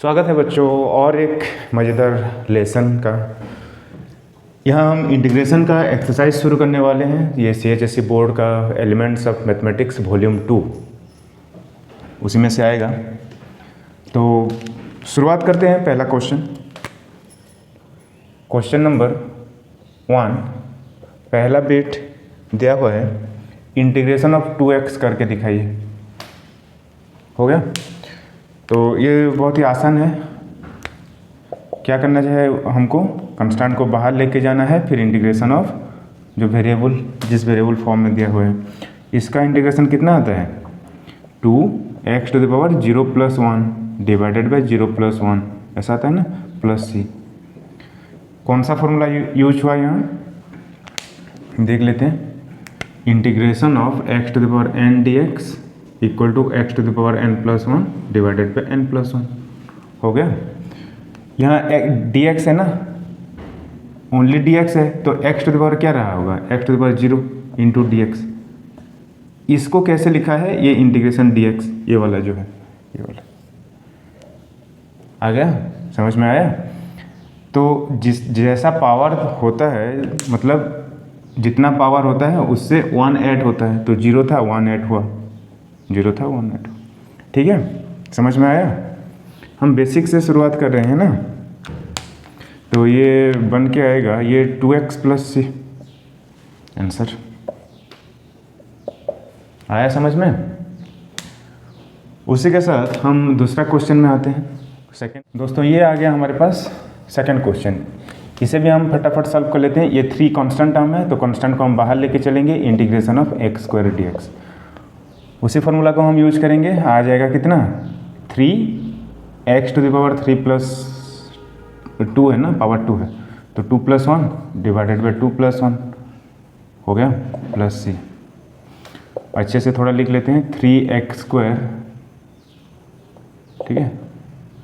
स्वागत है बच्चों और एक मज़ेदार लेसन का। यहाँ हम इंटीग्रेशन का एक्सरसाइज शुरू करने वाले हैं। ये CHSE बोर्ड का एलिमेंट्स ऑफ मैथमेटिक्स वॉल्यूम 2 उसी में से आएगा। तो शुरुआत करते हैं। पहला क्वेश्चन नंबर 1, पहला बिट दिया हुआ है, इंटीग्रेशन ऑफ 2x करके दिखाइए। हो गया। तो ये बहुत ही आसान है। क्या करना चाहिए हमको, कंस्टेंट को बाहर लेके जाना है, फिर इंटीग्रेशन ऑफ जो वेरिएबल जिस वेरिएबल फॉर्म में दिया हुआ है इसका इंटीग्रेशन कितना आता है 2x to the power 0 + 1 divided by 0 + 1 ऐसा आता है ना, +c। कौन सा फॉर्मूला यूज हुआ यहाँ देख लेते हैं। Integration of x to the power n dx equal to x to the power n+1 divided by n+1 हो गया। यहाँ dx है ना, ओनली dx है, तो x टू द पावर क्या रहा होगा, x to the power 0 into dx। इसको कैसे लिखा है, ये इंटीग्रेशन dx, ये वाला जो है, ये वाला आ गया, समझ में आया। तो जैसा पावर होता है, मतलब जितना पावर होता है उससे 1 ऐड होता है, तो 0 था 1 ऐड हुआ, 0 था 1 ऐड। ठीक है, समझ में आया। हम बेसिक से शुरुआत कर रहे हैं ना, तो ये बन के आएगा ये 2x + c। आंसर आया समझ में। उसी के साथ हम दूसरा क्वेश्चन में आते हैं। सेकंड दोस्तों, ये आ गया हमारे पास सेकंड क्वेश्चन। इसे भी हम फटाफट सॉल्व कर लेते हैं। ये 3 कांस्टेंट टर्म है, तो कांस्टेंट को हम बाहर लेके चलेंगे, इंटीग्रेशन ऑफ x² dx। उसी फार्मूला को हम यूज करेंगे। आ जाएगा कितना, 3x टू द पावर 3 + 2 है ना, पावर 2 है, तो 2 + 1 डिवाइडेड बाई 2 + 1 हो गया, +c। अच्छे से थोड़ा लिख लेते हैं, 3x², ठीक है,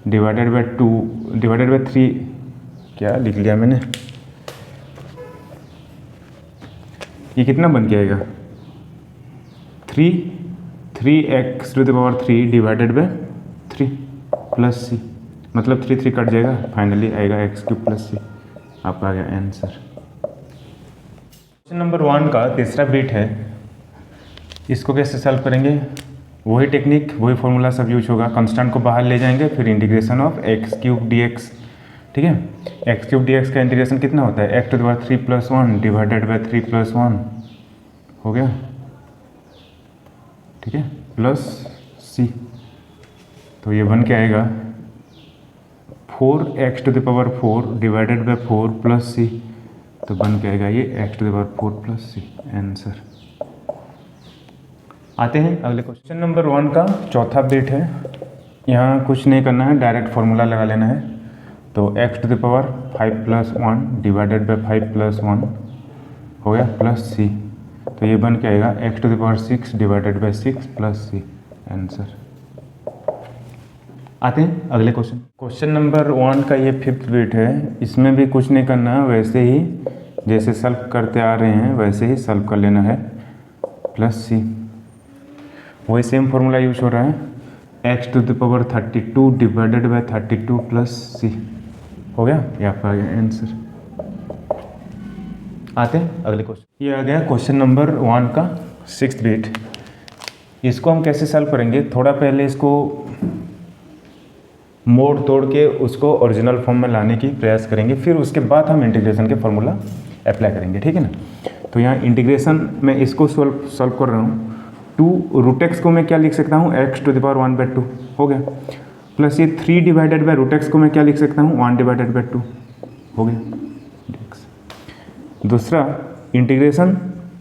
डिवाइडेड बाई 2 डिवाइडेड बाई 3, क्या लिख लिया मैंने, ये कितना बन के आएगा 3x to the power 3 divided by 3 + c, मतलब 3 3 कट जाएगा, फाइनली आएगा x³ + c। आपका आ गया आंसर। क्वेश्चन नंबर 1 का तीसरा बिट है, इसको कैसे सॉल्व करेंगे, वही टेक्निक वही फॉर्मूला सब यूज होगा। कांस्टेंट को बाहर ले जाएंगे, फिर इंटीग्रेशन ऑफ x³ dx। ठीक है, x³ dx का इंटीग्रेशन कितना होता है, x to the power 3 + 1 divided by 3 + 1 हो गया, ठीक है, +c। तो ये बन के आएगा 4x to the power 4 divided by 4 + c, तो बन के आएगा ये x to the power 4 + c। Answer. आते हैं अगले क्वेश्चन नंबर 1 का चौथा बिट है। यहाँ कुछ नहीं करना है, डायरेक्ट फार्मूला लगा लेना है। तो x to the power 5 + 1 divided by 5 + 1 हो गया, +c। तो ये बन के आएगा x to the power 6 divided by 6 + c। Answer. आते हैं अगले क्वेश्चन नंबर 1 का ये 5th बिट है। इसमें भी कुछ नहीं करना है, वैसे ही जैसे सॉल्व करते आ रहे हैं वैसे ही सॉल्व कर लेना है, +c। वही सेम फार्मूला यूज हो रहा है, x to the power 32 divided by 32 + c हो गया, ये आपका आ गया आंसर। आते हैं अगले क्वेश्चन। ये आ गया क्वेश्चन नंबर 1 का 6th बिट। इसको हम कैसे सॉल्व करेंगे, थोड़ा पहले इसको मोड़ तोड़ के उसको ओरिजिनल फॉर्म में लाने की प्रयास करेंगे, फिर उसके बाद हम इंटीग्रेशन के फार्मूला अप्लाई करेंगे। ठीक है ना। तो यहाँ इंटीग्रेशन में इसको सॉल्व कर रहा हूँ। 2√x को मैं क्या लिख सकता हूँ, x टू द पावर 1/2 हो गया, प्लस ये 3 डिवाइडेड बाई √x को मैं क्या लिख सकता हूँ, 1 डिवाइडेड बाई 2 हो गया dx। दूसरा इंटीग्रेशन,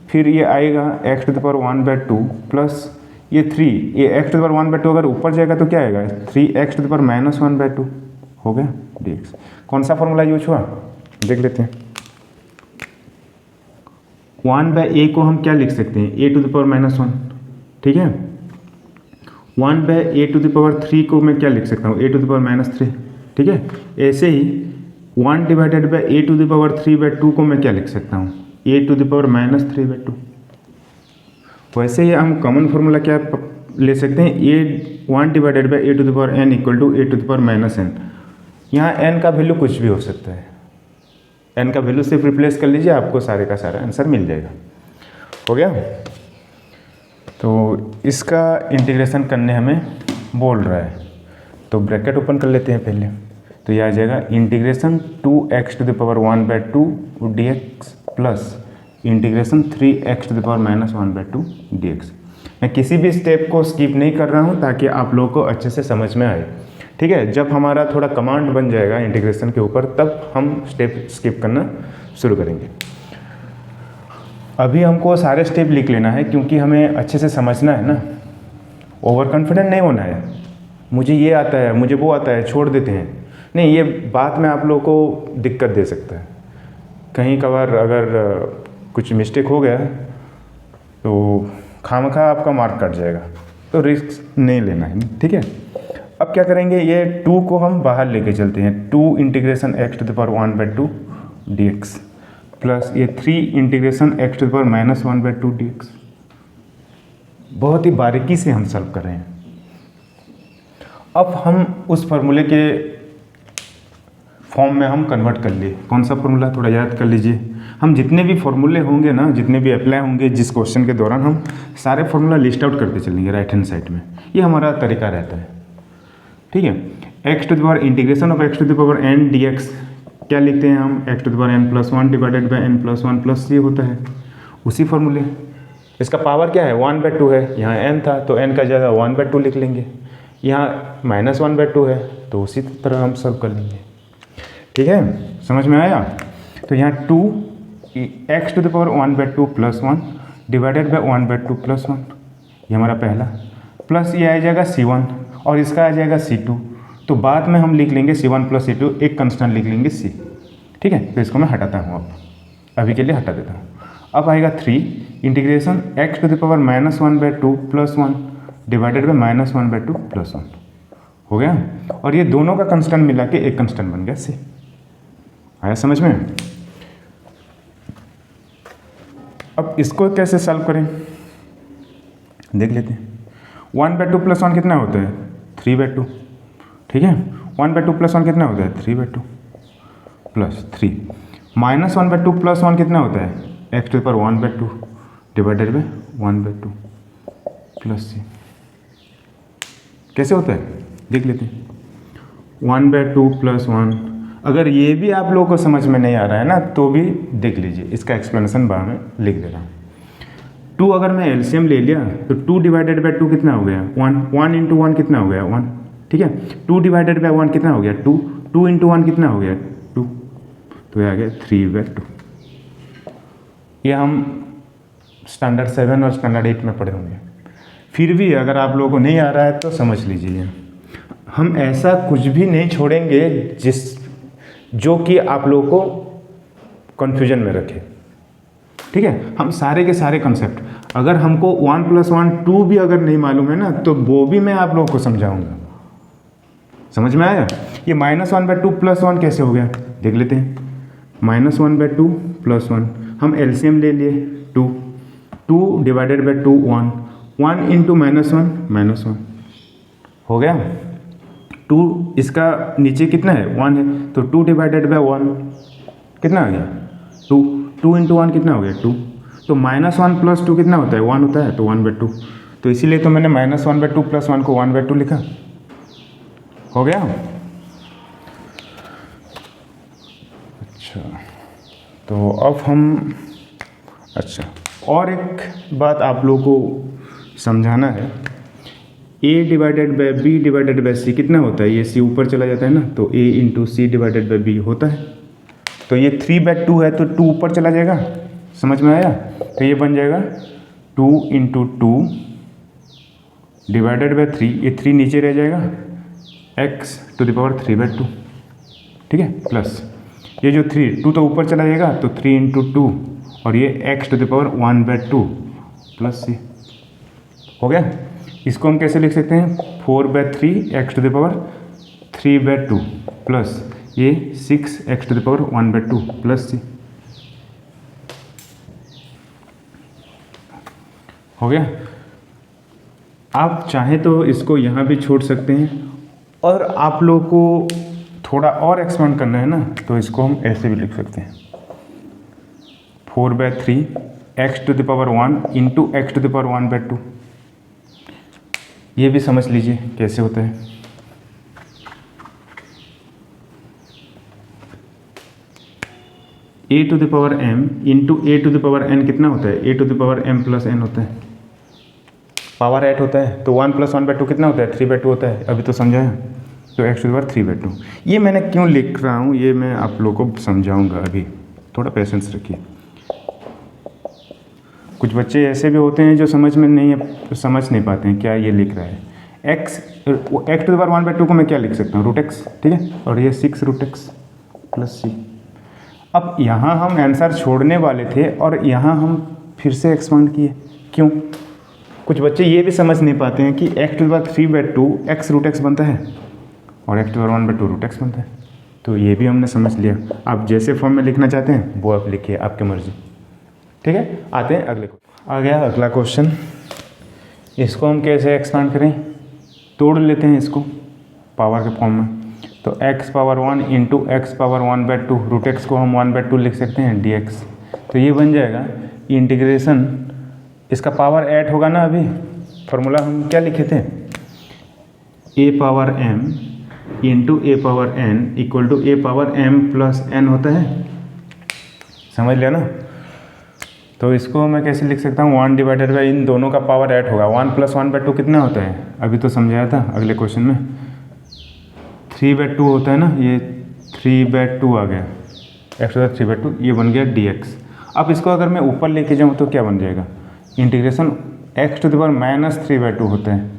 फिर ये आएगा x to the power 1/2 plus ये 3, ये x टू द पावर 1/2 अगर ऊपर जाएगा तो क्या आएगा, 3x टू द पावर -1/2 हो गया dx। कौन सा फॉर्मूला यूज हुआ देख लेते हैं। 1/a को हम क्या लिख सकते हैं, a टू द पावर -1, ठीक है। 1/a टू द पावर 3 को मैं क्या लिख सकता हूँ, a टू द पावर -3, ठीक है। ऐसे ही 1 divided by a to the power 3/2 को मैं क्या लिख सकता हूँ, a टू द पावर -3/2। वैसे ही हम कॉमन फार्मूला क्या ले सकते हैं, a 1 divided by a to the power n equal to a to the power minus n. यहाँ n का वैल्यू कुछ भी हो सकता है, n का वैल्यू सिर्फ रिप्लेस कर लीजिए, आपको सारे का सारा आंसर मिल जाएगा। हो गया। तो इसका इंटीग्रेशन करने हमें बोल रहा है, तो ब्रैकेट ओपन कर लेते हैं पहले। तो यह आ जाएगा integration 2x to the power 1/2 dx plus integration 3x to the power minus 1/2 dx। मैं किसी भी स्टेप को स्किप नहीं कर रहा हूँ ताकि आप लोगों को अच्छे से समझ में आए। ठीक है, जब हमारा थोड़ा कमांड बन जाएगा इंटीग्रेशन के ऊपर तब हम स्टेप स्किप करना शुरू करेंगे। अभी हमको सारे स्टेप लिख लेना है क्योंकि हमें अच्छे से समझना है ना, ओवर कॉन्फिडेंट नहीं होना है। मुझे ये आता है, मुझे वो आता है, छोड़ देते हैं नहीं, ये बात में आप लोगों को दिक्कत दे सकता है। कहीं कभार अगर कुछ मिस्टेक हो गया तो खामखा आपका मार्क कट जाएगा, तो रिस्क नहीं लेना है। ठीक है, अब क्या करेंगे, ये 2 को हम बाहर लेके चलते हैं। 2 integration x to the power 1/2 dx plus ये 3 integration x to the power minus 1/2 dx। बहुत ही बारीकी से हम सॉल्व कर रहे हैं। अब हम उस फार्मूले के फॉर्म में हम कन्वर्ट कर लिए। कौन सा फार्मूला, थोड़ा याद कर लीजिए। हम जितने भी फार्मूले होंगे ना, जितने भी अप्लाई होंगे जिस क्वेश्चन के दौरान, हम सारे फार्मूला लिस्ट आउट करते चलेंगे राइट हैंड साइड में। ये हमारा तरीका रहता है। ठीक है, x to the power integration of x to the power n dx क्या लिखते हैं हम, x to the power n plus 1 divided by n plus 1 plus c होता है। उसी फार्मूले, इसका पावर क्या है 1/2 है, यहाँ n था तो n का जगह 1/2 लिख लेंगे, यहाँ माइनस 1/2 है तो उसी तरह हम सॉल्व कर लेंगे। ठीक है, समझ में आया। तो यहाँ 2 x to the power 1/2 plus 1 divided by 1/2 plus 1, ये हमारा पहला, प्लस ये आ जाएगा c1 और इसका आ जाएगा c2। तो बाद में हम लिख लेंगे c1 प्लस c2, एक कंस्टेंट लिख लेंगे c। ठीक है, तो इसको मैं हटाता हूँ, अब अभी के लिए हटा देता हूँ। अब आएगा 3 integration x to the power minus 1/2 plus 1 divided by minus 1/2 plus 1 हो गया। और ये दोनों का कंस्टेंट मिला के एक कंस्टेंट बन गया c। आया समझ में। अब इसको कैसे सॉल्व करें देख लेते हैं। 1/2 प्लस 1 कितना होता है 3/2। ठीक है, 1/2 प्लस 1 कितना होता है 3/2 प्लस 3 माइनस 1/2 प्लस 1 कितना होता है x to the power 1/2 divided by 1/2 plus c। कैसे होता है देख लेते हैं। 1/2 प्लस 1, अगर ये भी आप लोगों को समझ में नहीं आ रहा है ना तो भी देख लीजिए, इसका एक्सप्लेनेशन बाद में लिख दे रहा हूँ। 2 अगर मैं एलसीएम ले लिया तो 2 डिवाइडेड बाई 2 कितना हो गया 1, 1 इंटू 1 कितना हो गया 1। ठीक है, 2 डिवाइडेड बाई 1 कितना हो गया 2, 2 इंटू 1 कितना हो गया 2, तो ये आ गया 3/2। ये हम स्टैंडर्ड 7 और स्टैंडर्ड 8 में पढ़े होंगे। फिर भी अगर आप लोगों को नहीं आ रहा है तो समझ लीजिए, हम ऐसा कुछ भी नहीं छोड़ेंगे जो कि आप लोगों को कन्फ्यूजन में रखे। ठीक है, हम सारे के सारे कंसेप्ट, अगर हमको 1 + 1 2 भी अगर नहीं मालूम है ना तो वो भी मैं आप लोगों को समझाऊंगा। समझ में आया। ये माइनस 1/2 प्लस 1 कैसे हो गया देख लेते हैं। माइनस 1/2 प्लस 1, हम एलसीएम ले लिए 2, 2 डिवाइडेड बाई 2 1, 1 इंटू -1 हो गया। 2 इसका नीचे कितना है 1 है तो 2 डिवाइडेड बाई 1 कितना आ गया 2, 2 इंटू 1 कितना हो गया 2, तो -1 प्लस 2 कितना होता है 1 होता है तो 1/2। तो इसीलिए तो मैंने -1/2 प्लस 1 को 1/2 लिखा। हो गया। अच्छा, तो अब हम और एक बात आप लोगों को समझाना है। a divided by b divided by c कितना होता है, ये c ऊपर चला जाता है ना तो a into c divided by b होता है। तो ये 3/2 है तो 2 ऊपर चला जाएगा। समझ में आया। तो ये बन जाएगा 2 इंटू 2 डिवाइडेड बाई 3, ये 3 नीचे रह जाएगा x टू द पावर 3/2। ठीक है, प्लस ये जो 2 तो ऊपर चला जाएगा तो 3 इंटू 2 और ये x to the power 1/2 plus c हो गया। इसको हम कैसे लिख सकते हैं 4/3 x to the power 3/2 plus ये 6 x to the power 1/2 plus c हो गया। आप चाहें तो इसको यहाँ भी छोड़ सकते हैं, और आप लोगों को थोड़ा और एक्सपांड करना है ना, तो इसको हम ऐसे भी लिख सकते हैं 4/3 x⁻1 इंटू x⁻1/2। ये भी समझ लीजिए कैसे होता है। a⁻m इंटू a⁻n कितना होता है? a⁻m प्लस n होता है, पावर 8 होता है, तो 1 + 1/2 कितना होता है? 3/2 होता है। अभी तो समझाया, तो x⁻3/2। ये मैंने क्यों लिख रहा हूँ ये मैं आप लोगों को समझाऊंगा, अभी थोड़ा पेशेंस रखिए। कुछ बच्चे ऐसे भी होते हैं जो समझ नहीं पाते हैं क्या ये लिख रहा है। x⁻1/2 को मैं क्या लिख सकता हूँ? √x, ठीक है, और ये 6√x + c। अब यहाँ हम आंसर छोड़ने वाले थे और यहाँ हम फिर से एक्सपांड किए, क्यों? कुछ बच्चे ये भी समझ नहीं पाते हैं कि x⁻3/2 x√x बनता है और x⁻1/2 √x बनता है। तो ये भी हमने समझ लिया। आप जैसे फॉर्म में लिखना चाहते हैं वो आप लिखिए, आपकी मर्जी, ठीक है। आते हैं अगले क्वेश्चन। आ गया अगला क्वेश्चन। इसको हम कैसे एक्सपांड करें? तोड़ लेते हैं इसको पावर के फॉर्म में। तो x⁻1 इंटू x⁻1/2 √x को हम 1/2 लिख सकते हैं dx। तो ये बन जाएगा इंटीग्रेशन, इसका पावर 8 होगा ना। अभी फार्मूला हम क्या लिखे थे? a⁻m into a⁻n equal to a⁻m plus n होता है, समझ लिया ना। तो इसको मैं कैसे लिख सकता हूँ? 1/, इन दोनों का पावर 8 होगा। 1 + 1/2 कितना होता है? अभी तो समझाया था अगले क्वेश्चन में, 3/2 होता है ना। ये 3/2 आ गया, x⁻3/2, ये बन गया dx। अब इसको अगर मैं ऊपर लेके जाऊँ तो क्या बन जाएगा? इंटीग्रेशन x⁻³ होता है,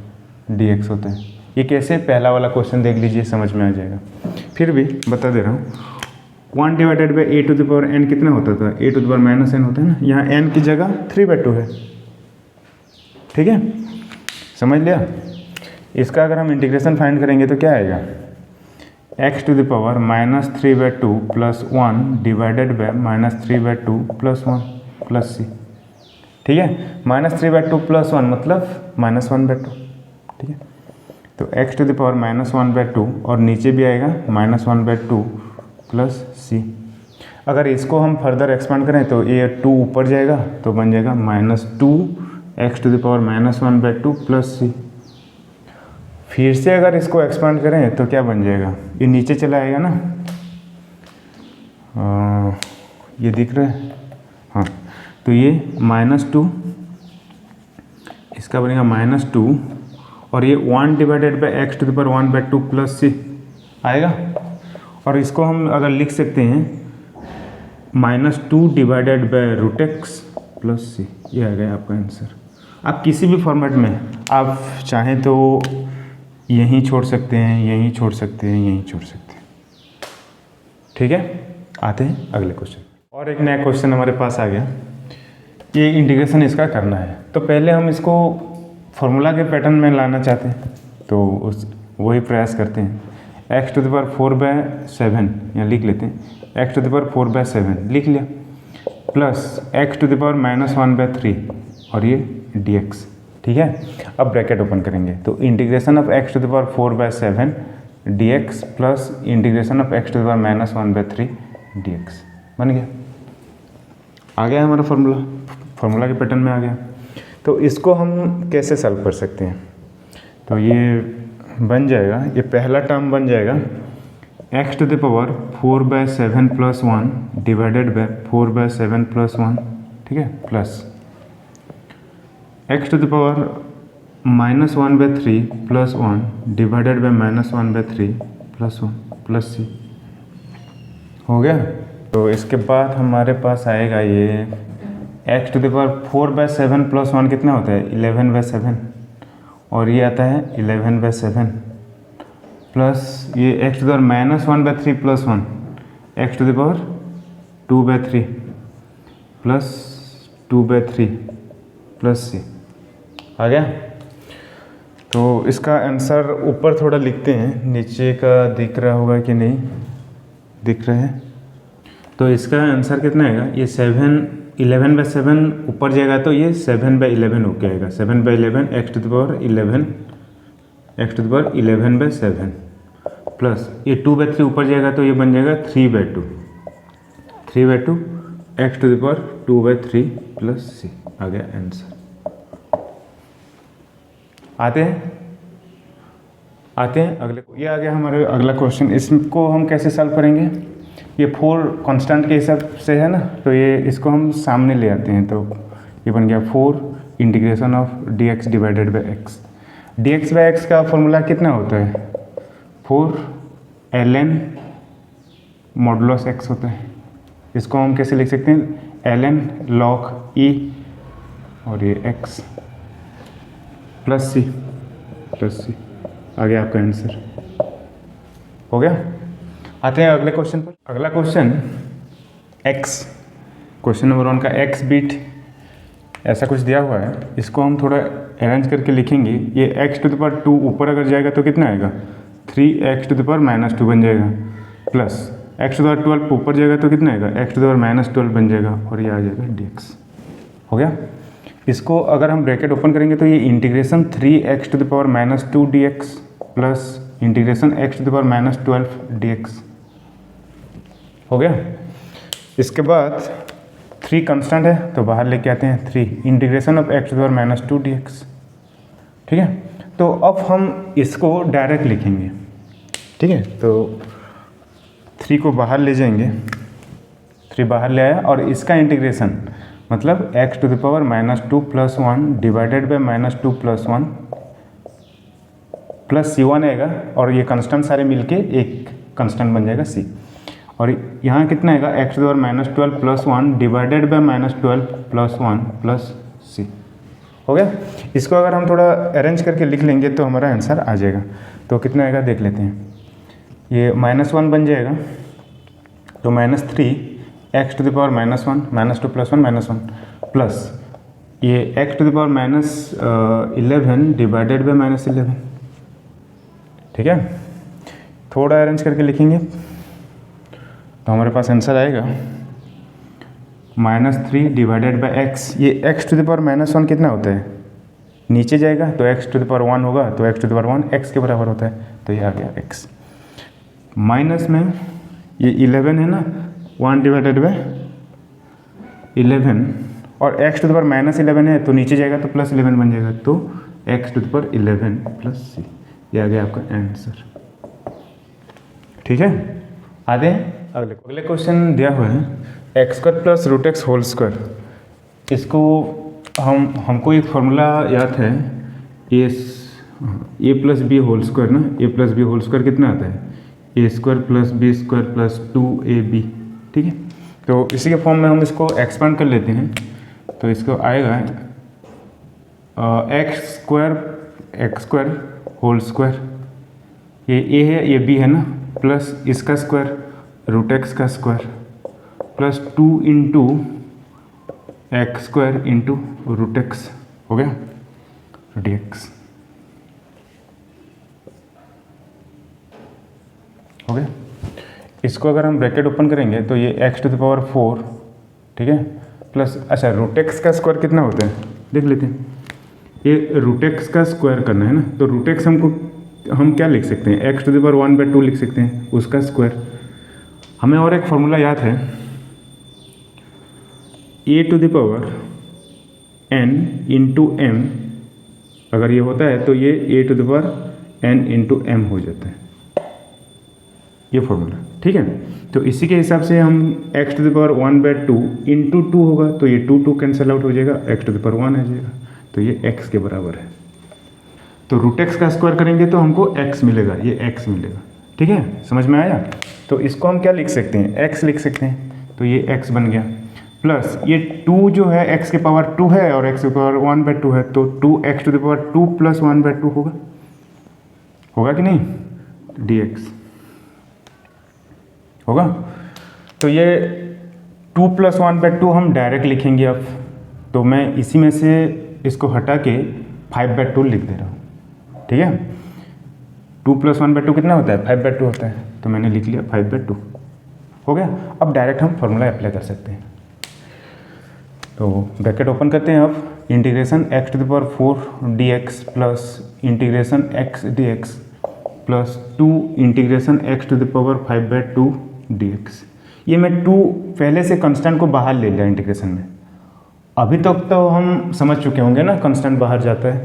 dx होता है। ये कैसे? पहला वाला क्वेश्चन देख लीजिए, समझ में आ जाएगा। फिर भी बता दे रहा हूँ, 1/a⁴n कितना होता था? a⁻n होता है ना। यहाँ n की जगह 3/2 है, ठीक है, समझ लिया। इसका अगर हम इंटीग्रेशन फाइंड करेंगे तो क्या आएगा? x⁻³ + 1 डिवाइडेड बाय -3/2 + 1 + c, ठीक है। -3/2 + 1 मतलब -1/2, ठीक है। तो x⁻⁻1/2 और नीचे भी आएगा -1/2 + c। अगर इसको हम फर्दर एक्सपांड करें तो ये 2 ऊपर जाएगा, तो बन जाएगा -2x⁻⁻1/2 + c। फिर से अगर इसको एक्सपांड करें तो क्या बन जाएगा? ये नीचे चला आएगा ना, ये दिख रहा है, हाँ। तो ये -2, इसका बनेगा -2, और ये 1/x⁻1/2 + c आएगा। और इसको हम अगर लिख सकते हैं -2 डिवाइडेड बाय √x + c, ये आ गया आपका आंसर। आप किसी भी फॉर्मेट में आप चाहें तो यहीं छोड़ सकते हैं, यहीं छोड़ सकते हैं, यहीं छोड़ सकते हैं, ठीक है। आते हैं अगले क्वेश्चन। और एक नया क्वेश्चन हमारे पास आ गया। ये इंटीग्रेशन इसका करना है, तो पहले हम इसको फार्मूला के पैटर्न में लाना चाहते हैं, तो वही प्रयास करते हैं। x⁴/7 यहाँ लिख लेते हैं, x⁴/7 लिख लिया, प्लस x⁻⁻1/3 और ये dx, ठीक है। अब ब्रैकेट ओपन करेंगे, तो integration of x⁴/7 dx plus integration of x⁻⁻1/3 dx बन गया। आ गया हमारा फार्मूला के पैटर्न में आ गया। तो इसको हम कैसे सॉल्व कर सकते हैं? तो ये बन जाएगा, ये पहला टर्म बन जाएगा x⁴/7 + 1 डिवाइडेड बाय 4/7 + 1, ठीक है, plus x⁻⁻1/3 + 1 divided bye -1/3 + 1 + c हो गया। तो इसके बाद हमारे पास आएगा ये x⁴/7 + 1 कितना होता है? 11/7, और ये आता है 11/7 प्लस ये x⁻⁻1/3 + 1 x⁻2/3 प्लस 2/3 + c आ गया। तो इसका आंसर ऊपर थोड़ा लिखते हैं, नीचे का दिख रहा होगा कि नहीं, दिख रहा है। तो इसका आंसर कितना आएगा? ये 7 11/7 ऊपर जाएगा तो ये 7/11 हो जाएगा। 7/11 x to the power 11/7 plus ये 2/3 ऊपर जाएगा तो ये बन जाएगा 3/2 x to the power 2/3 plus c। आ गया आंसर। आते हैं अगले। ये आ गया हमारे अगला क्वेश्चन। इसको हम कैसे सॉल्व करेंगे? ये 4 कांस्टेंट के हिसाब से है ना, तो ये इसको हम सामने ले आते हैं। तो ये बन गया 4 integration of dx divided by x। dx by x का फॉर्मूला कितना होता है? 4 ln मॉडुलस x होता है। इसको हम कैसे लिख सकते हैं? ln log e और ये x प्लस c आ गया आपका आंसर। हो गया। आते हैं अगले क्वेश्चन पर। अगला क्वेश्चन x, क्वेश्चन नंबर 1 का x बिट ऐसा कुछ दिया हुआ है। इसको हम थोड़ा अरेंज करके लिखेंगे। ये x टू द पावर 2 ऊपर अगर जाएगा तो कितना आएगा? 3x टू द पावर -2 बन जाएगा, plus x to the power 12 ऊपर जाएगा तो कितना आएगा? x टू द पावर -12 बन जाएगा और ये आ जाएगा dx। हो गया। इसको अगर हम ब्रैकेट ओपन करेंगे तो ये integration 3x to the power -2 dx plus integration x to the power -12 dx हो गया। इसके बाद 3 कांस्टेंट है तो बाहर लेके आते हैं 3 integration of x to the power -2 dx। ठीक है, तो अब हम इसको डायरेक्ट लिखेंगे। ठीक है, तो 3 को बाहर ले जाएंगे, 3 बाहर ले आया और इसका इंटीग्रेशन मतलब x to the power -2 plus 1 divided by -2 plus 1 plus c1 आएगा और ये कांस्टेंट सारे मिलके एक कांस्टेंट बन जाएगा c। और यहाँ कितना आएगा? x to the power -12 plus 1 divided by -12 plus 1 plus c। हो गया। इसको अगर हम थोड़ा अरेंज करके लिख लेंगे तो हमारा आंसर आ जाएगा। तो कितना आएगा देख लेते हैं। ये -1 बन जाएगा तो -3 x to the power -1 -2 plus 1 -1 plus ये x to the power -11 divided by -11। ठीक है, थोड़ा अरेंज करके लिखेंगे तो हमारे पास आंसर आएगा -3 डिवाइडेड बाई x। ये x टू द पावर -1 कितना होता है? नीचे जाएगा तो x टू द पावर 1 होगा तो x to the power 1 x के बराबर होता है, तो ये आ गया x। माइनस में ये 11 है ना, 1 डिवाइडेड बाई 11 और x टू द पावर -11 है तो नीचे जाएगा तो +11 बन जाएगा, तो x to the power 11 plus c। ये आ गया आपका आंसर। ठीक है, आते हैं अगले क्वेश्चन दिया हुआ है x² plus √x whole square. इसको हमको एक फॉर्मूला याद है a plus b whole square ना। a plus b whole square कितना आता है? a² plus b² plus 2ab। ठीक है, तो इसी के फॉर्म में हम इसको एक्सपांड कर लेते हैं। तो इसको आएगा x² होल स्क्वायर, ये a है ये b है ना, प्लस इसका स्क्वायर √x का square plus 2 into x² into √x हो गया dx। हो गया। इसको अगर हम ब्रैकेट ओपन करेंगे तो ये x टू द पावर 4, ठीक है, प्लस अच्छा √x का स्क्वायर कितना होता है देख लेते हैं। ये √x का स्क्वायर करना है ना, तो √x हम क्या लिख सकते हैं? x टू द पावर 1/2 लिख सकते हैं, उसका स्क्वायर। हमें और एक फॉर्मूला याद है a to the power n into m। अगर ये होता है तो ये a to the power n into m हो जाता है, ये फॉर्मूला। ठीक है, तो इसी के हिसाब से हम x to the power 1/2 into 2 होगा तो ये 2 कैंसिल आउट हो जाएगा, x टू द पावर 1 आ जाएगा, तो ये x के बराबर है। तो √x का स्क्वायर करेंगे तो हमको x मिलेगा, ये x मिलेगा। ठीक है, समझ में आया? तो इसको हम क्या लिख सकते हैं? x लिख सकते हैं, तो ये x बन गया, प्लस ये 2 जो है x के पावर 2 है और x के पावर 1/2 है, तो 2x to the power 2 plus 1/2 होगा कि नहीं? dx होगा। तो ये 2 प्लस 1/2 हम डायरेक्ट लिखेंगे अब, तो मैं इसी में से इसको हटा के 5/2 लिख दे रहा हूँ। ठीक है, 2 प्लस 1/2 कितना होता है? 5/2 होता है, तो मैंने लिख लिया 5/2 हो गया। अब डायरेक्ट हम फॉर्मूला अप्लाई कर सकते हैं। तो ब्रैकेट ओपन करते हैं। अब integration x to the power 4 dx plus integration x dx plus 2 integration x to the power 5/2 dx। ये मैं 2 पहले से कांस्टेंट को बाहर ले लिया इंटीग्रेशन में। अभी तक तो हम समझ चुके होंगे ना कांस्टेंट बाहर जाता है,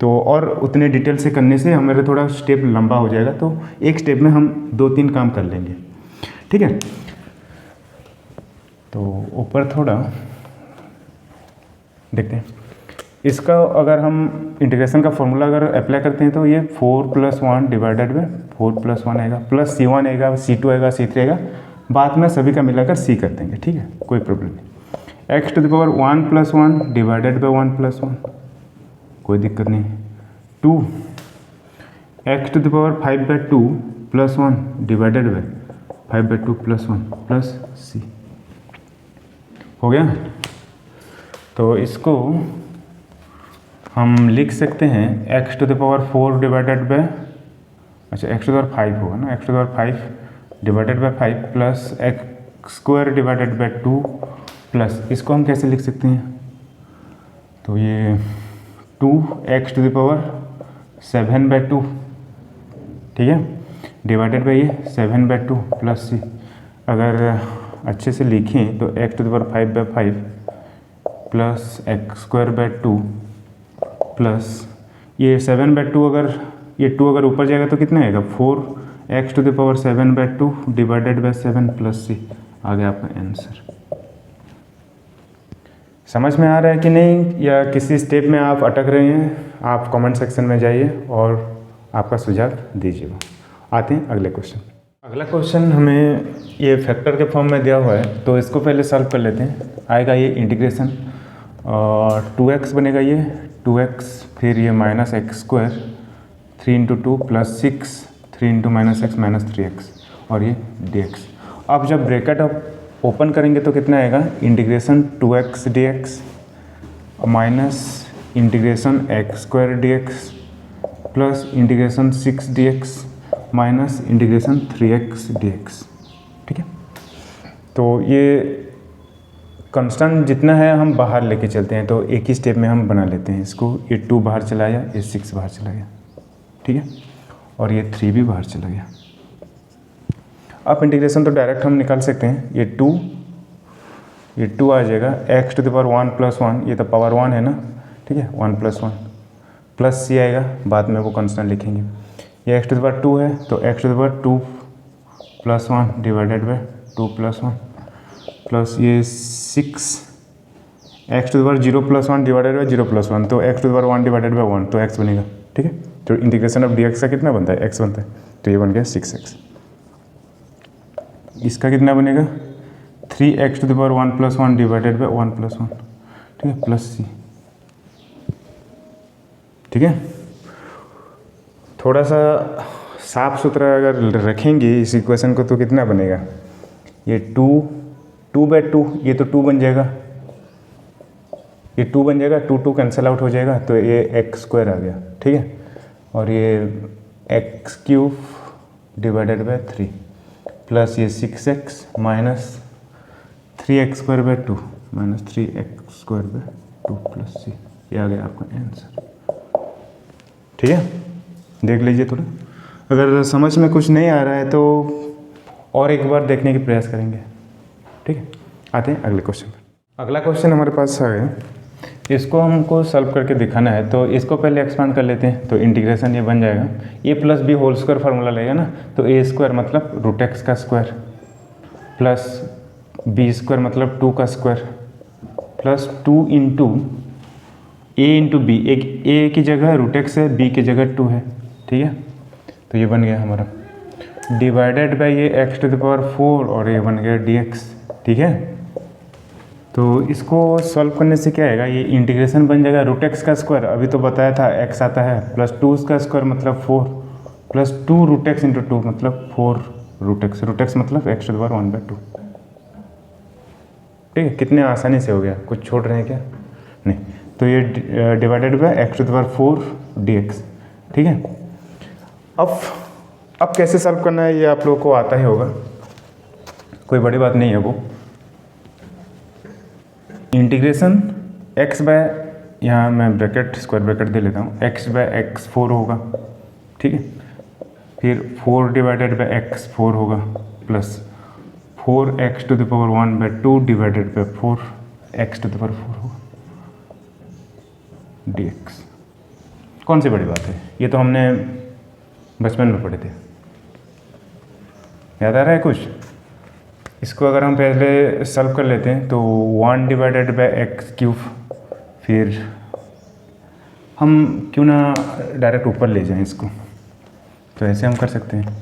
तो और उतने डिटेल से करने से हमारे थोड़ा स्टेप लंबा हो जाएगा, तो एक स्टेप में हम 2-3 काम कर लेंगे, ठीक है। तो ऊपर थोड़ा देखते हैं इसका, अगर हम इंटीग्रेशन का फॉर्मूला अगर अप्लाई करते हैं तो ये 4 + 1 डिवाइडेड बाय 4 + 1 आएगा, प्लस C1 आएगा, C2 आएगा, C3 आएगा, बाद में सभी का मिलाकर C कर देंगे, ठीक है, कोई प्रॉब्लम नहीं। x to the power 1 + 1 divided by 1 + 1, कोई दिक्कत नहीं। 2 x to the power 5/2 + 1 divided by 5/2 + 1 plus C हो गया। तो इसको हम लिख सकते हैं x to the power 4 divided by, अच्छा x टू द पावर 5 होगा ना, x to the power 5 divided by 5 plus x² divided by 2 plus, इसको हम कैसे लिख सकते हैं, तो ये 2x टू द पावर 7/2, ठीक है, डिवाइडेड बाय ये 7/2 प्लस C। अगर अच्छे से लिखें तो x to the power 5/5 plus x²/2 plus ये 7/2, अगर ये 2 अगर ऊपर जाएगा तो कितना आएगा 4x to the power 7/2 divided by 7 plus C। आ गया आपका आंसर। समझ में आ रहा है कि नहीं, या किसी स्टेप में आप अटक रहे हैं, आप कमेंट सेक्शन में जाइए और आपका सुझाव दीजिएगा। आते हैं अगले क्वेश्चन। अगला क्वेश्चन हमें ये फैक्टर के फॉर्म में दिया हुआ है, तो इसको पहले सॉल्व कर लेते हैं। आएगा ये इंटीग्रेशन, और 2x बनेगा ये 2x, फिर ये -x², 3 × 2 + 6, 3 × -x -3x, और ये dx। अब जब ब्रैकेट आप ओपन करेंगे तो कितना आएगा, integration 2x dx minus integration x² dx plus integration 6 dx minus integration 3x dx, ठीक है। तो ये कांस्टेंट जितना है हम बाहर लेके चलते हैं, तो एक ही स्टेप में हम बना लेते हैं इसको। ये 2 बाहर चला गया, ये 6 बाहर चला गया, ठीक है, और ये 3 भी बाहर चला गया। अब इंटीग्रेशन तो डायरेक्ट हम निकाल सकते हैं। ये 2 आ जाएगा x टू द पावर 1 + 1, ये तो पावर 1 है ना, ठीक है, 1 + 1 प्लस C आएगा, बाद में वो कांस्टेंट लिखेंगे। ये x टू द पावर 2 है, तो x to the power 2 + 1 divided by 2 + 1 plus ये 6 x to the power 0 + 1 divided by 0 + 1, तो x to the power 1 divided by 1, तो x बनेगा, ठीक है। तो इंटीग्रेशन ऑफ dx का कितना बनता है, x बनता है, तो ये बन गया 6x। इसका कितना बनेगा 3x to the power 1 + 1 divided by 1 + 1, ठीक है, प्लस C, ठीक है। थोड़ा सा साफ सुथरा अगर रखेंगे इस इक्वेशन को तो कितना बनेगा, ये 2/2, ये तो 2 बन जाएगा, ये 2 बन जाएगा, 2 कैंसिल आउट हो जाएगा, तो ये x² आ गया, ठीक है, और ये x³ डिवाइडेड बाय 3 प्लस ये 6x minus 3x² minus 3x² plus C, ये आ गया आपका आंसर, ठीक है। देख लीजिए थोड़ा, अगर समझ में कुछ नहीं आ रहा है तो और एक बार देखने की प्रयास करेंगे, ठीक है। आते हैं अगले क्वेश्चन पर। अगला क्वेश्चन हमारे पास है, इसको हमको सॉल्व करके दिखाना है, तो इसको पहले एक्सपांड कर लेते हैं। तो इंटीग्रेशन ये बन जाएगा a + b² फार्मूला लगेगा ना, तो a² मतलब √x का स्क्वायर प्लस b² मतलब 2 का स्क्वायर प्लस 2 × a × b, एक a की जगह √x है, b की जगह 2 है, ठीक है। तो ये बन गया हमारा डिवाइडेड बाय ये x टू द पावर 4, और ये बन गया dx, ठीक है। तो इसको सॉल्व करने से क्या आएगा, ये इंटीग्रेशन बन जाएगा √x का स्क्वायर, अभी तो बताया था x आता है, प्लस 2 का स्क्वायर मतलब 4 प्लस 2 √x × 2 मतलब 4 √x मतलब x टू द पावर 1/2, ठीक है। कितने आसानी से हो गया, कुछ छोड़ रहे हैं क्या, नहीं। तो ये divided by x to the power 4 dx, ठीक है। अब कैसे सॉल्व करना है ये आप लोगों को आता ही होगा, कोई बड़ी बात नहीं है वो। इंटीग्रेशन x बाय, यहाँ मैं ब्रैकेट स्क्वायर ब्रैकेट दे लेता हूँ, x बाय एक्स 4 होगा, ठीक है। फिर 4 डिवाइडेड बाय एक्स 4 होगा, plus 4x to the power 1 by 2 divided by 4x to the power 4 होगा dx। कौन सी बड़ी बात है, ये तो हमने बचपन में पढ़े थे, याद आ रहा है कुछ? इसको अगर हम पहले सॉल्व कर लेते हैं तो 1 डिवाइडेड बाय एक्स क्यूब, फिर हम क्यों ना डायरेक्ट ऊपर ले जाएं इसको, तो ऐसे हम कर सकते हैं।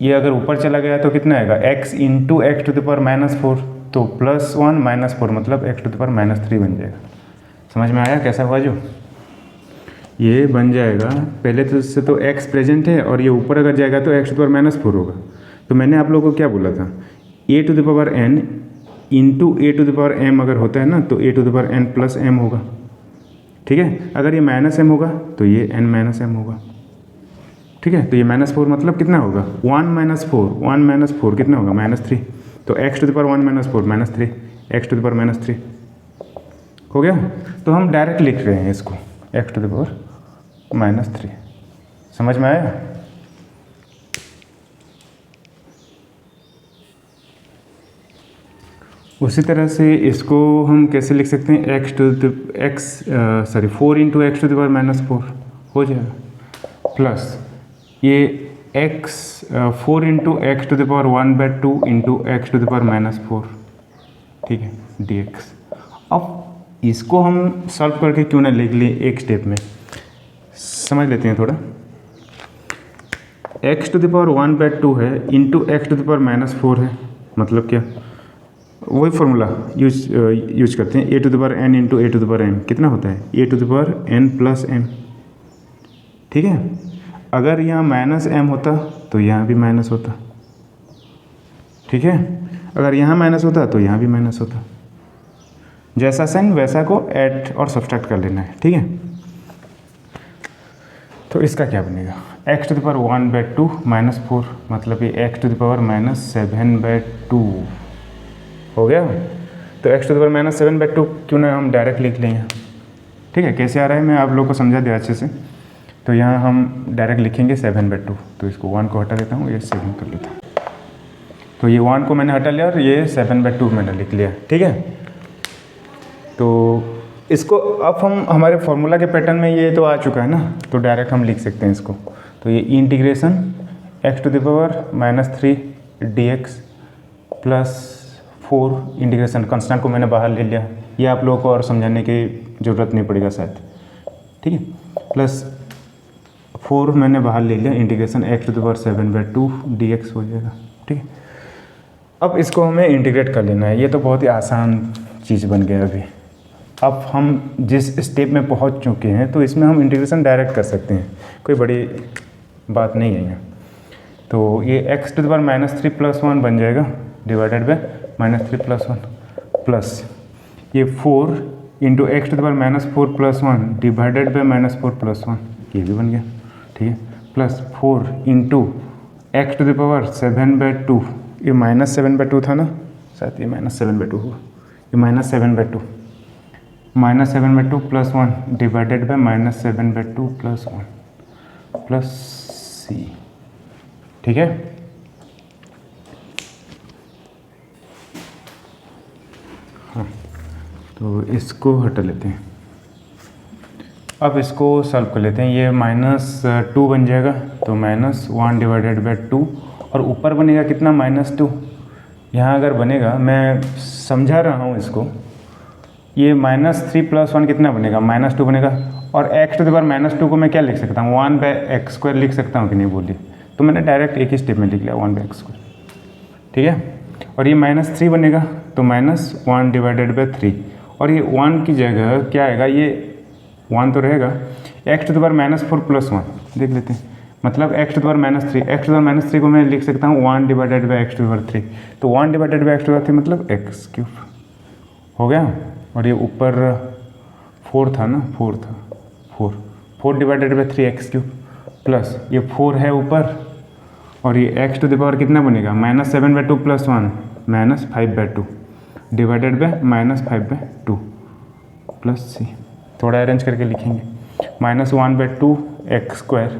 ये अगर ऊपर चला गया तो कितना आएगा, x into x to the power -4, तो +1 -4 मतलब x टू द पावर -3 बन जाएगा। समझ में आया कैसा हुआ? जो ये बन जाएगा, पहले तो इससे तो x प्रेजेंट है और ये ऊपर अगर जाएगा तो x टू द पावर -4 होगा। तो मैंने आप लोगों को क्या बोला था, a to the power n into a to the power m अगर होता है ना, तो a to the power n plus m होगा, ठीक है। अगर ये -m होगा तो ये n -m होगा, ठीक है। तो ये -4 मतलब कितना होगा, 1 - 4 कितना होगा, -3। तो x to the power 1 - 4 -3, x to the power -3 हो गया। तो हम डायरेक्ट लिख रहे हैं इसको x टू द पावर -3। समझ में आया? उसी तरह से इसको हम कैसे लिख सकते हैं, 4 into x to the power -4 हो जाएगा, प्लस ये four into x to the power 1 by 2 into x to the power -4, ठीक है, dx। अब इसको हम सॉल्व करके क्यों ना लिख लें एक स्टेप में, समझ लेते हैं थोड़ा। x to the power 1 by 2 है into x to the power -4 है, मतलब क्या, वही फॉर्मूला यूज करते हैं, a to the power n into a to the power m कितना होता है, a to the power n plus m, ठीक है। अगर यहाँ -m होता तो यहाँ भी माइनस होता, ठीक है। अगर यहाँ माइनस होता तो यहाँ भी माइनस होता, जैसा साइन वैसा को ऐड और सब्सट्रैक्ट कर लेना है, ठीक है। तो इसका क्या बनेगा, x to the power 1 by 2 -4 मतलब ये x to the power -7 by 2 हो गया। तो x to the power -7 by 2 क्यों ना हम डायरेक्ट लिख लें, ठीक है। कैसे आ रहा है मैं आप लोगों को समझा दिया अच्छे से। तो यहाँ हम डायरेक्ट लिखेंगे 7 बाय 2, तो इसको 1 को हटा देता हूँ, ये 7 कर लेता हूँ। तो ये 1 को मैंने हटा लिया और ये 7 बाय 2 मैंने लिख लिया, ठीक है। तो इसको अब हम हमारे फॉर्मूला के पैटर्न में ये तो आ चुका है ना, तो डायरेक्ट हम लिख सकते हैं इसको। तो ये integration x to the power -3 dx plus 4 integration constant को मैंने बाहर ले लिया, ये आप लोगों को और समझाने की ज़रूरत नहीं पड़ेगा शायद, ठीक है। प्लस 4 मैंने बाहर ले लिया, integration x to the power 7 by 2 dx हो जाएगा, ठीक है। अब इसको हमें इंटीग्रेट कर लेना है, ये तो बहुत ही आसान चीज़ बन गया अभी। अब हम जिस स्टेप में पहुंच चुके हैं तो इसमें हम इंटीग्रेशन डायरेक्ट कर सकते हैं, कोई बड़ी बात नहीं है यहाँ। तो ये x to the power -3 plus 1 बन जाएगा डिवाइडेड बाय -3 प्लस 1 प्लस ये 4 into x to the power -4 plus 1 divided by -4 plus 1, ये भी बन गया, ठीक है। Plus 4 into x to the power 7 by 2, ये -7 बाय 2 था ना, शायद ये -7 बाय 2 हुआ, ये -7 by 2 -7 by 2 plus 1 divided by -7 by 2 plus 1 plus c, ठीक है। हाँ, तो इसको हटा लेते हैं, अब इसको सॉल्व कर लेते हैं। ये -2 बन जाएगा, तो -1 डिवाइडेड बाय 2 और ऊपर बनेगा कितना, -2। यहाँ अगर बनेगा, मैं समझा रहा हूँ इसको, ये -3 प्लस 1 कितना बनेगा, -2 बनेगा। और x टू द पावर -2 को मैं क्या लिख सकता हूँ, 1 बाय एक्स स्क्वायर लिख सकता हूँ कि नहीं बोलिए। तो मैंने डायरेक्ट एक ही स्टेप में लिख लिया 1 बाय एक्स स्क्वायर, ठीक है। और ये -3 बनेगा, तो -1 डिवाइडेड बाय 3, और ये 1 की जगह क्या आएगा, ये 1 तो रहेगा, x to the power -4 plus 1 देख लेते हैं, मतलब x to the power -3, x to the power -3 को मैं लिख सकता हूँ 1 divided by x to the power 3, तो 1 divided by x to the power 3 मतलब x³ हो गया। और ये ऊपर 4 था ना, 4 था, 4 डिवाइडेड बाय 3x³ प्लस ये 4 है ऊपर, और ये x टू द पावर कितना बनेगा, -7 by 2 plus 1 -5 by 2, divided by -5/2 plus C. थोड़ा अरेंज करके लिखेंगे, -1/2 x स्क्वायर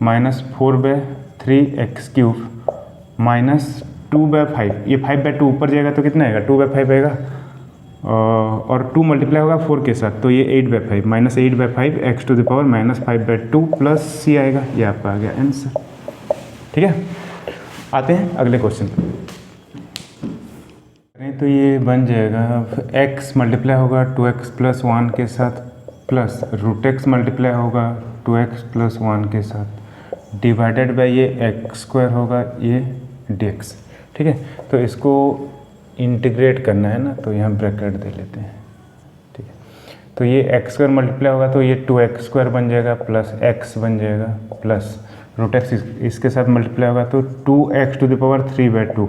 -4/3 x³ -2/5। ये 5/2 ऊपर जाएगा तो कितना आएगा, 2/5 आएगा, और 2 मल्टीप्लाई होगा 4 के साथ तो ये 8/5 -8/5 x⁻⁻² प्लस सी आएगा। ये आपका आ गया आंसर। ठीक है, आते हैं अगले क्वेश्चन। तो ये बन जाएगा x मल्टीप्लाई होगा 2x + 1 के साथ प्लस √x मल्टीप्लाई होगा 2x + 1 के साथ डिवाइडेड बाय ये x² होगा ये dx। ठीक है, तो इसको इंटीग्रेट करना है ना, तो यहाँ ब्रैकेट दे लेते हैं। ठीक है, तो ये x² मल्टीप्लाई होगा तो ये 2x² बन जाएगा प्लस x बन जाएगा प्लस √x इसके साथ मल्टीप्लाई होगा तो 2x⁻³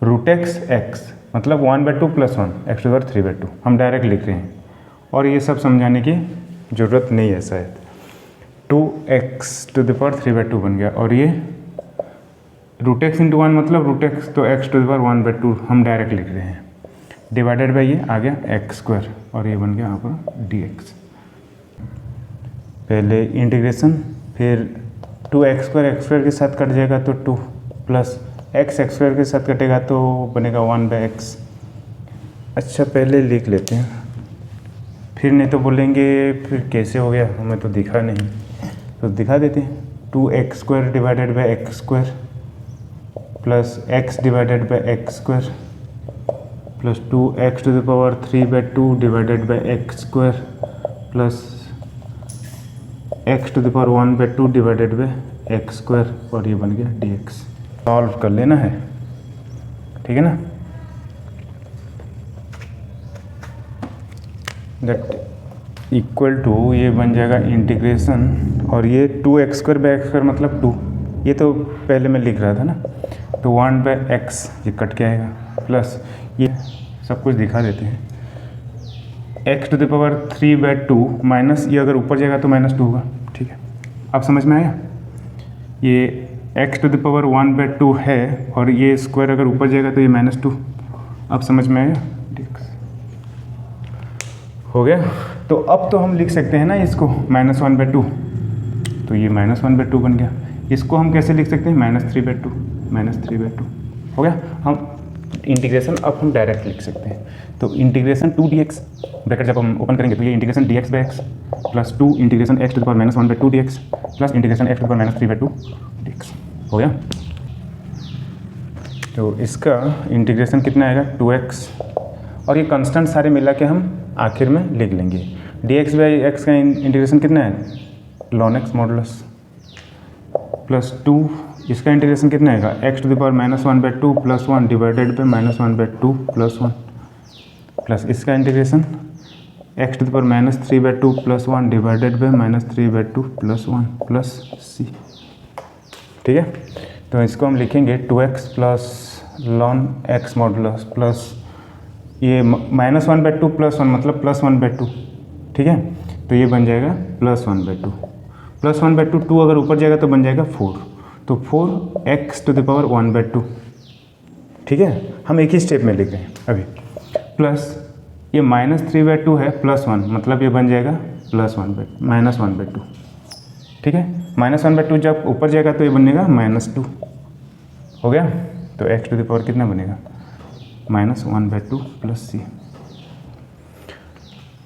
√x मतलब 1/2 + 1 x⁻³ हम डायरेक्ट लिख रहे हैं, और ये सब समझाने की ज़रूरत नहीं है शायद। 2x⁻³ बन गया, और ये √x × 1 मतलब √x तो x⁻1/2 हम डायरेक्ट लिख रहे हैं, डिवाइडेड बाय ये आ गया x², और ये बन गया यहाँ पर dx। पहले इंटीग्रेशन, फिर 2x² के साथ कट जाएगा तो 2 प्लस x² के साथ कटेगा तो बनेगा 1/x। अच्छा पहले लिख लेते हैं, फिर नहीं तो बोलेंगे फिर कैसे हो गया, हमें तो दिखा नहीं, तो दिखा देते हैं। 2x² divided by x² plus x divided by x² plus 2x⁻³ divided by x² plus x⁻1/2 divided by x², और ये बन गया dx। सॉल्व कर लेना है, ठीक है ना। दैट इक्वल टू ये बन जाएगा इंटीग्रेशन, और ये 2x² मतलब 2, ये तो पहले मैं लिख रहा था ना, तो 1/x ये कट के आएगा प्लस ये सब कुछ दिखा देते हैं x⁻³ माइनस ये अगर ऊपर जाएगा तो -2 होगा। ठीक है, अब समझ में आया। ये x⁻1/2 है, और ये स्क्वायर अगर ऊपर जाएगा तो ये -2। अब समझ में आया, हो गया। तो अब तो हम लिख सकते हैं ना इसको -1/2, तो ये -1/2 बन गया। इसको हम कैसे लिख सकते हैं, -3/2 हो गया। हम इंटीग्रेशन अब हम डायरेक्ट लिख सकते हैं, तो इंटीग्रेशन 2dx ब्रैकेट जब हम ओपन करेंगे तो ये integration dx/x plus 2 integration x⁻1/2 dx plus integration x⁻3/2 dx हो गया। तो इसका इंटीग्रेशन कितना आएगा 2x, और ये कांस्टेंट सारे मिला के हम आखिर में लिख लेंगे। dx/x का इंटीग्रेशन कितना है ln x मॉडुलस प्लस 2, इसका इंटीग्रेशन कितना आएगा x⁻1/2 plus 1 divided by -1/2 plus 1 plus इसका integration x⁻3/2 plus 1 divided by -3/2 plus 1 plus c। ठीक है, तो इसको हम लिखेंगे 2x plus ln x modulus plus ये -1/2 प्लस 1 मतलब प्लस 1/2। ठीक है, तो ये बन जाएगा प्लस 1/2 प्लस 1/2, 2 अगर ऊपर जाएगा तो बन जाएगा 4, तो 4x⁻1/2। ठीक है, हम एक ही स्टेप में लिख रहे हैं अभी, प्लस ये -3/2 है प्लस 1 मतलब ये बन जाएगा -1/2। ठीक है, -1/2 जब ऊपर जाएगा तो ये बनेगा -2 हो गया। तो x⁻ कितना बनेगा -1/2 प्लस c।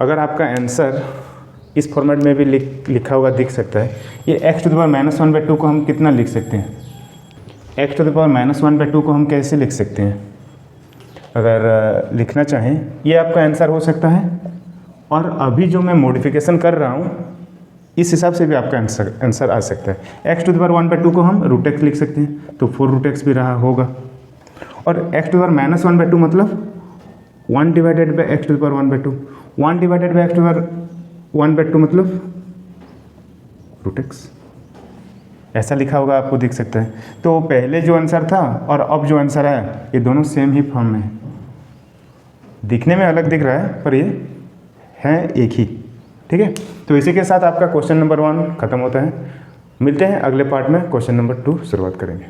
अगर आपका आंसर इस फॉर्मेट में भी लिखा हुआ दिख सकता है, ये x⁻-1/2 को हम कितना लिख सकते हैं, x⁻-1/2 को हम कैसे लिख सकते हैं, अगर लिखना चाहें ये आपका आंसर हो सकता है, और अभी जो मैं मॉडिफिकेशन कर रहा हूँ इस हिसाब से भी आपका आंसर आ सकता है। x⁻1/2 को हम √x लिख सकते हैं, तो 4√x भी रहा होगा, और x⁻-1/2 मतलब 1 divided bye x⁻1/2, 1 divided bye x⁻1/2 मतलब √x, ऐसा लिखा होगा आपको दिख सकता है। तो पहले जो आंसर था और अब जो आंसर आया ये दोनों सेम ही फॉर्म में है, दिखने में अलग दिख रहा है पर ये है एक ही। ठीक है, तो इसी के साथ आपका क्वेश्चन नंबर 1 खत्म होता है। मिलते हैं अगले पार्ट में, क्वेश्चन नंबर 2 शुरुआत करेंगे।